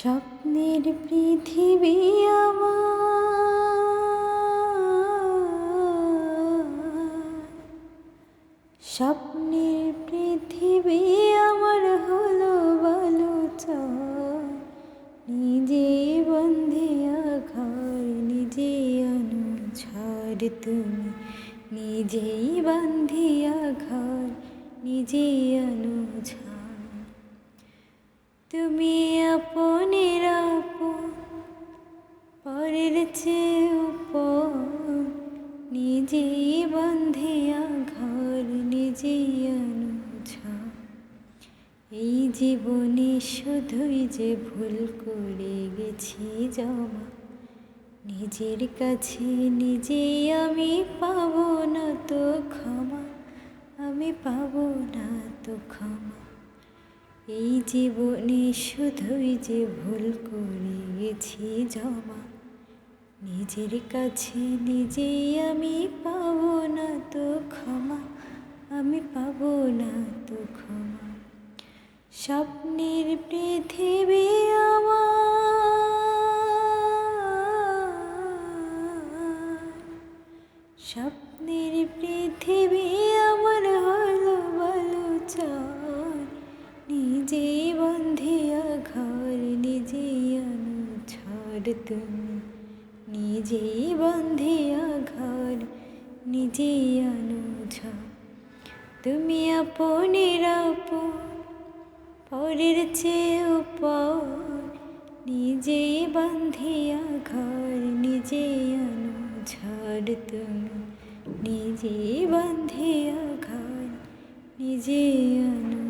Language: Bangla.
স্বপ্নের পৃথিবী আমার, স্বপ্নের পৃথিবী আমার হলো বালুচর। নিজে বন্ধিয়া ঘর নিজে অনুঝর, তুমি নিজেই বান্ধিয়া ঘর নিজে অনুঝর। তুমি আপনের আপন, পরের চেয়ে উপর, নিজেই বান্ধিয়া ঘর নিজেই অনুঝর। এই জীবনে শুধুই যে ভুল করে গেছি জমা, নিজের কাছে নিজেই আমি পাবো না তো ক্ষমা, আমি পাবো না তো ক্ষমা। এই জীবনে শুধুই যে ভুল করে গেছি জমা, নিজের কাছে নিজেই আমি পাবো না তো ক্ষমা, আমি পাবো না তো ক্ষমা। স্বপ্নের পৃথিবী আমার, স্বপ্নের পৃথিবী আমার হলো বালুচর। নিজেই বান্ধিয়া ঘর নিজেই অনুঝর, তুমি নিজেই বান্ধিয়া ঘর নিজেই অনুঝর। তুমি আপনের আপন, পরের চেয়ে উপর, নিজেই বান্ধিয়া ঘর নিজেই অনুঝর, তুমি নিজেই বান্ধিয়া ঘর নিজেই অনুঝর।